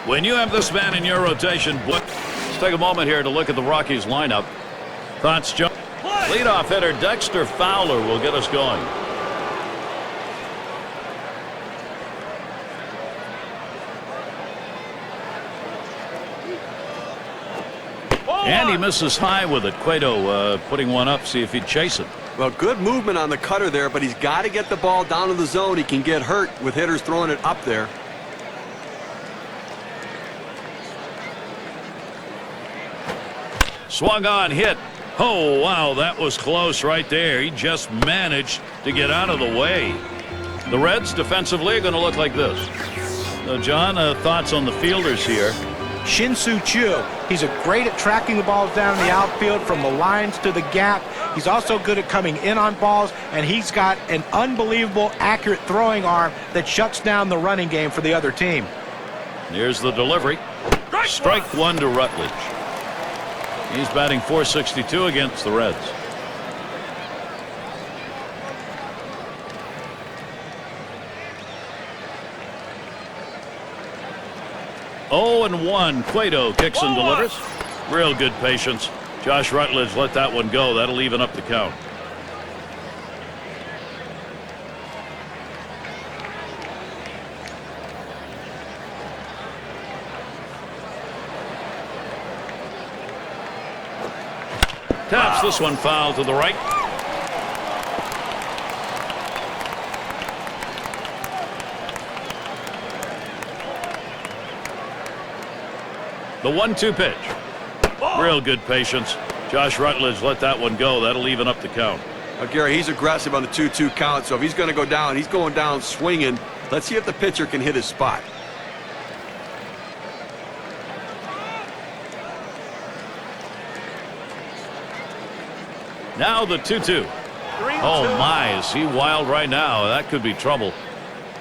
When you have this man in your rotation, let's take a moment here to look at the Rockies lineup. Thoughts, Joe? Leadoff hitter Dexter Fowler will get us going. And he misses high with it. Cueto putting one up, see if he'd chase it. Well, good movement on the cutter there, but he's got to get the ball down to the zone. He can get hurt with hitters throwing it up there. Swung on, hit. Oh, wow, that was close right there. He just managed to get out of the way. The Reds defensively are going to look like this. John, thoughts on the fielders here? Shin-Soo Choo. He's great at tracking the balls down in the outfield from the lines to the gap. He's also good at coming in on balls, and he's got an unbelievable accurate throwing arm that shuts down the running game for the other team. Here's the delivery. Strike one to Rutledge. He's batting .462 against the Reds. Oh, and 1. Cueto kicks and delivers. Real good patience. Josh Rutledge let that one go. That'll even up the count. Taps this one foul to the right. The 1-2 pitch. Real good patience. Josh Rutledge let that one go. That'll even up the count. Gary, he's aggressive on the 2-2 count, so if he's going to go down, he's going down swinging. Let's see if the pitcher can hit his spot. Now the 2-2. Oh my, is he wild right now? That could be trouble.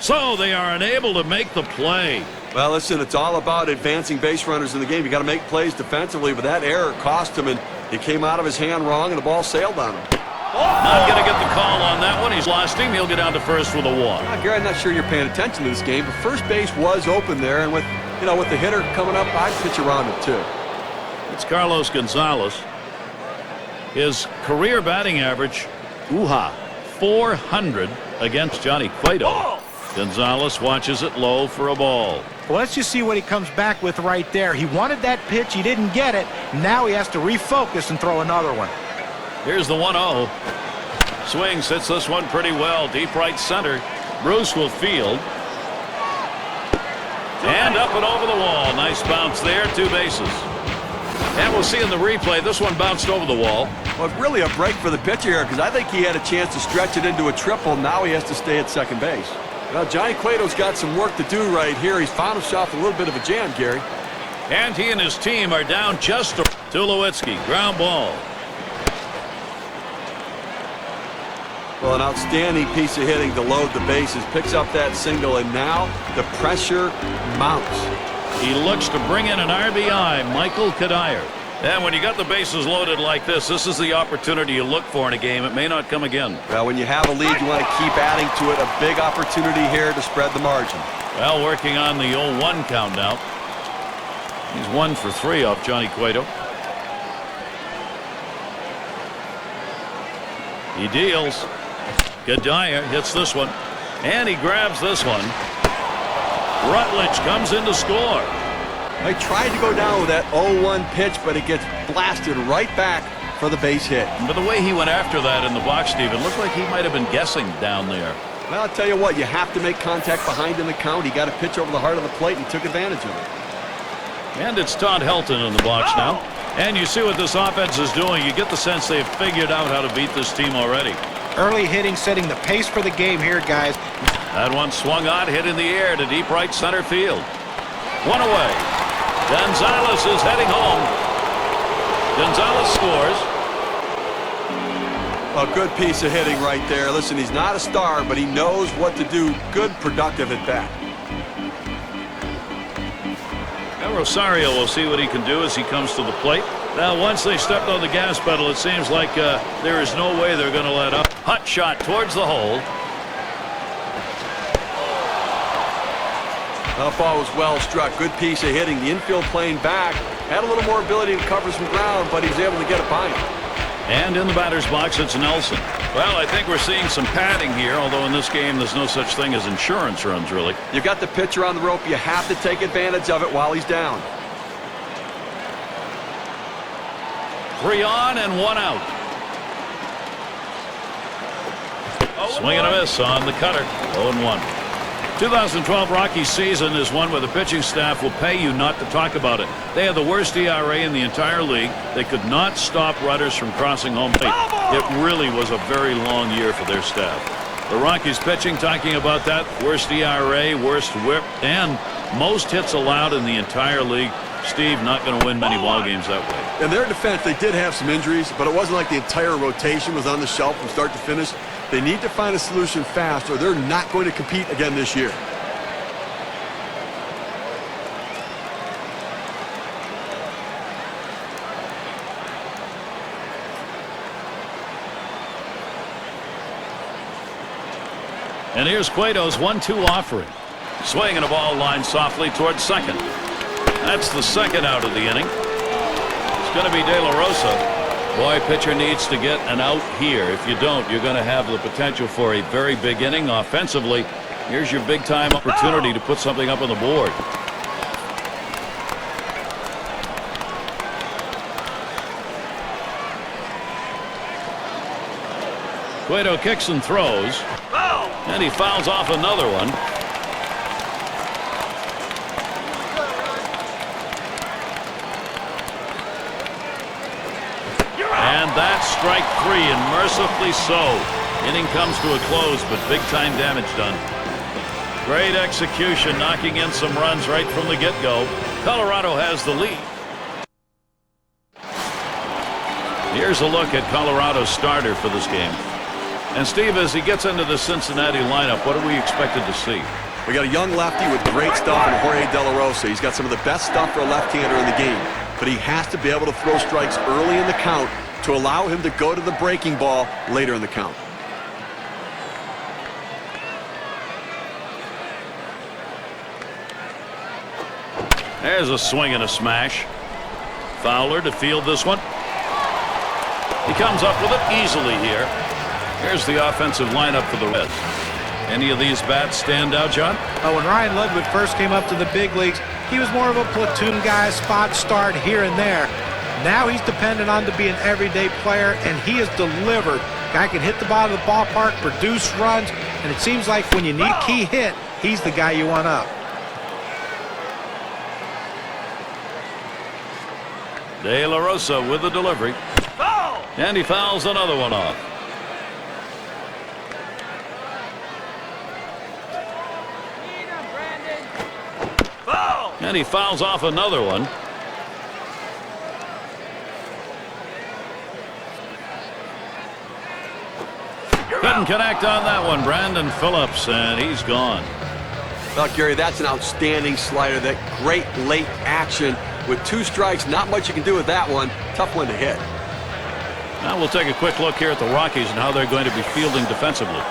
So they are unable to make the play. Well, listen, it's all about advancing base runners in the game. You got to make plays defensively, but that error cost him, and it came out of his hand wrong, and the ball sailed on him. Not going to get the call on that one. He's lost him. He'll get down to first with a walk. Gary, I'm not sure you're paying attention to this game, but first base was open there, and with the hitter coming up, I'd pitch around it too. It's Carlos Gonzalez. His career batting average, 400 against Johnny Cueto. Gonzalez watches it low for a ball. Well, let's just see what he comes back with right there. He wanted that pitch. He didn't get it. Now he has to refocus and throw another one. Here's the 1-0. Swings, hits this one pretty well. Deep right center. Bruce will field. And up and over the wall. Nice bounce there. 2 bases. And we'll see in the replay, this one bounced over the wall. Well, it's really a break for the pitcher here because I think he had a chance to stretch it into a triple. Now he has to stay at second base. Well, Johnny Cueto's got some work to do right here. He's found himself a little bit of a jam, Gary. And he and his team are down just to Tulowitzki. Ground ball. Well, an outstanding piece of hitting to load the bases. Picks up that single, and now the pressure mounts. He looks to bring in an RBI, Michael Kadire. And when you got the bases loaded like this is the opportunity you look for in a game. It may not come again. Well, when you have a lead, you want to keep adding to it. A big opportunity here to spread the margin. Well, working on the 0-1 count now. He's 1 for 3 off Johnny Cueto. He deals. Kadire hits this one. And he grabs this one. Rutledge comes in to score. They tried to go down with that 0-1 pitch, but it gets blasted right back for the base hit. But the way he went after that in the box, Steve, it looked like he might have been guessing down there. Well, I'll tell you what, you have to make contact behind in the count. He got a pitch over the heart of the plate and he took advantage of it. And it's Todd Helton in the box now. And you see what this offense is doing. You get the sense they've figured out how to beat this team already. Early hitting setting the pace for the game here, guys. That one swung on, hit in the air to deep right center field. One away. Gonzalez is heading home. Gonzalez scores. A good piece of hitting right there. Listen, he's not a star, but he knows what to do. Good, productive at bat. Now Rosario will see what he can do as he comes to the plate. Now, once they stepped on the gas pedal, it seems like there is no way they're going to let up. Hot shot towards the hole. That ball was well struck. Good piece of hitting. The infield playing back. Had a little more ability to cover some ground, but he was able to get it by him. And in the batter's box, it's Nelson. Well, I think we're seeing some padding here, although in this game there's no such thing as insurance runs, really. You got the pitcher on the rope. You have to take advantage of it while he's down. 3 on and 1 out. Swing and a miss on the cutter. 0-1. 2012 Rockies season is one where the pitching staff will pay you not to talk about it. They had the worst ERA in the entire league. They could not stop runners from crossing home plate. It really was a very long year for their staff. The Rockies pitching, talking about that, worst ERA, worst whip, and most hits allowed in the entire league. Steve, not going to win many ball games that way. In their defense, they did have some injuries, but it wasn't like the entire rotation was on the shelf from start to finish. They need to find a solution fast, or they're not going to compete again this year. And here's Cueto's 1-2 offering. Swinging a ball line softly towards second. That's the second out of the inning. It's going to be De La Rosa. Boy, pitcher needs to get an out here. If you don't, you're going to have the potential for a very big inning offensively. Here's your big-time opportunity to put something up on the board. Cueto kicks and throws. And he fouls off another one. And that's strike 3, and mercifully so. Inning comes to a close, but big-time damage done. Great execution, knocking in some runs right from the get-go. Colorado has the lead. Here's a look at Colorado's starter for this game. And Steve, as he gets into the Cincinnati lineup, what are we expected to see? We got a young lefty with great stuff in Jorge De La Rosa. He's got some of the best stuff for a left-hander in the game. But he has to be able to throw strikes early in the count to allow him to go to the breaking ball later in the count. There's a swing and a smash. Fowler to field this one. He comes up with it easily here. Here's the offensive lineup for the Reds. Any of these bats stand out, John? When Ryan Ludwig first came up to the big leagues, he was more of a platoon guy, spot start here and there. Now he's dependent on to be an everyday player, and he has delivered. Guy can hit the ball of the ballpark, produce runs, and it seems like when you need key hit, he's the guy you want up. De La Rosa with the delivery. And he fouls another one off. And he fouls off another one. Couldn't connect on that one. Brandon Phillips, and he's gone. Well, Gary, that's an outstanding slider. That great late action with 2 strikes. Not much you can do with that one. Tough one to hit. Now we'll take a quick look here at the Rockies and how they're going to be fielding defensively.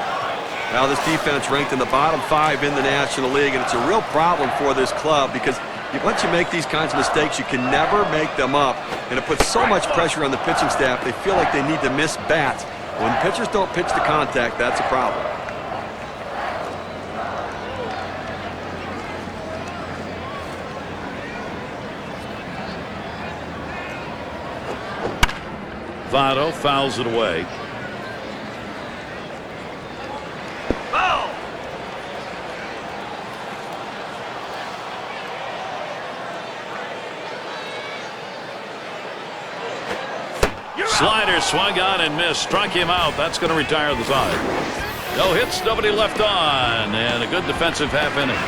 Now this defense ranked in the bottom 5 in the National League, and it's a real problem for this club because once you make these kinds of mistakes, you can never make them up, and it puts so much pressure on the pitching staff. They feel like they need to miss bats. When pitchers don't pitch to contact, that's a problem. Votto fouls it away. Slider swung on and missed. Struck him out. That's going to retire the side. No hits, nobody left on, and a good defensive half inning.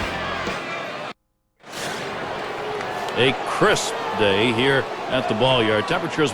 A crisp day here at the ball yard. Temperatures